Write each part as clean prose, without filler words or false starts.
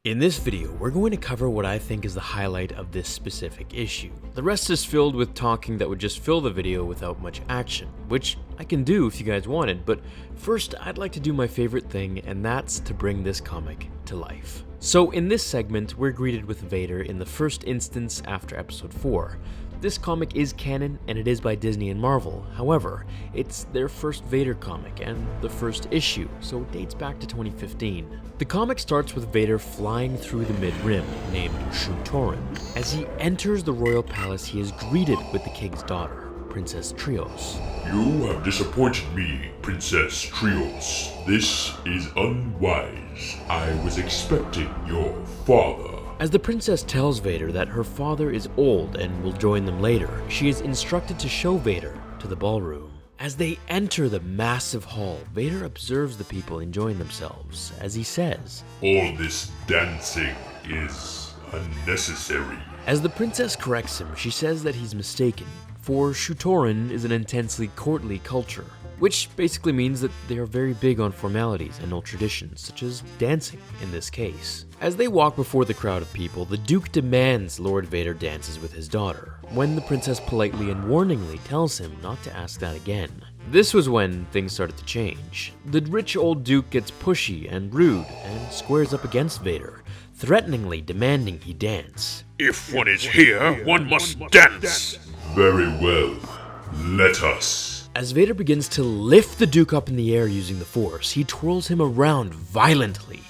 In this video, we're going to cover what I think is the highlight of this specific issue. The rest is filled with talking that would just fill the video without much action, which I can do if you guys wanted, but first I'd like to do my favorite thing, and that's to bring this comic to life. So in this segment, we're greeted with Vader in the first instance after episode 4. This comic is canon, and it is by Disney and Marvel. However, it's their first Vader comic, and the first issue, so it dates back to 2015. The comic starts with Vader flying through the Mid-Rim, named Shu Torun. As he enters the royal palace, he is greeted with the king's daughter, Princess Trios. You have disappointed me, Princess Trios. This is unwise. I was expecting your father. As the princess tells Vader that her father is old and will join them later, she is instructed to show Vader to the ballroom. As they enter the massive hall, Vader observes the people enjoying themselves, as he says, "All this dancing is unnecessary." As the princess corrects him, she says that he's mistaken, for Shu Torun is an intensely courtly culture, which basically means that they are very big on formalities and no traditions, such as dancing in this case. As they walk before the crowd of people, the Duke demands Lord Vader dances with his daughter, when the princess politely and warningly tells him not to ask that again. This was when things started to change. The rich old Duke gets pushy and rude and squares up against Vader, threateningly demanding he dance. "If one is here, one must dance." "Very well, let us." As Vader begins to lift the Duke up in the air using the Force, he twirls him around violently,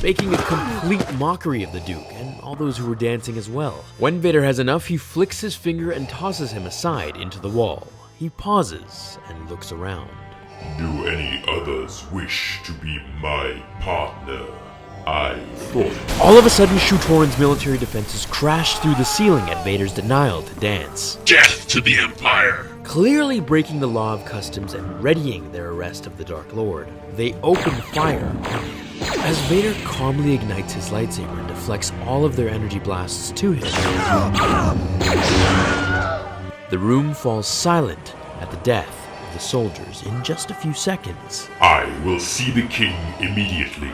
making a complete mockery of the Duke and all those who were dancing as well. When Vader has enough, he flicks his finger and tosses him aside into the wall. He pauses and looks around. "Do any others wish to be my partner? I thought..." All of a sudden, Shu Torun's military defenses crash through the ceiling at Vader's denial to dance. "Death to the Empire!" Clearly breaking the law of customs and readying their arrest of the Dark Lord, they open fire. As Vader calmly ignites his lightsaber and deflects all of their energy blasts to him, the room falls silent at the death of the soldiers in just a few seconds. "I will see the king immediately."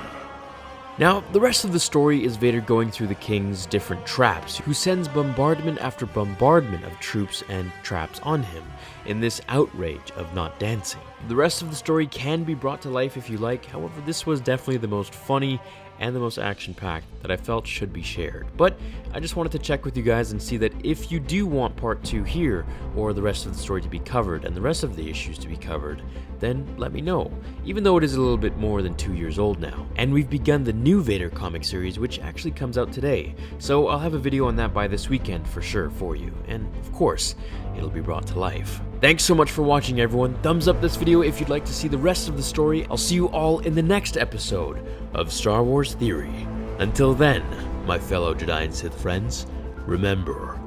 Now, the rest of the story is Vader going through the king's different traps, who sends bombardment after bombardment of troops and traps on him in this outrage of not dancing. The rest of the story can be brought to life if you like, however, this was definitely the most funny and the most action-packed that I felt should be shared. But I just wanted to check with you guys and see that if you do want part 2 here, or the rest of the story to be covered, and the rest of the issues to be covered, then let me know, even though it is a little bit more than 2 years old now. And we've begun the new Vader comic series, which actually comes out today, so I'll have a video on that by this weekend for sure for you, and of course, it'll be brought to life. Thanks so much for watching, everyone. Thumbs up this video if you'd like to see the rest of the story. I'll see you all in the next episode of Star Wars Theory. Until then, my fellow Jedi and Sith friends, remember,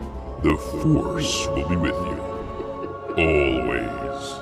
The Force will be with you, always.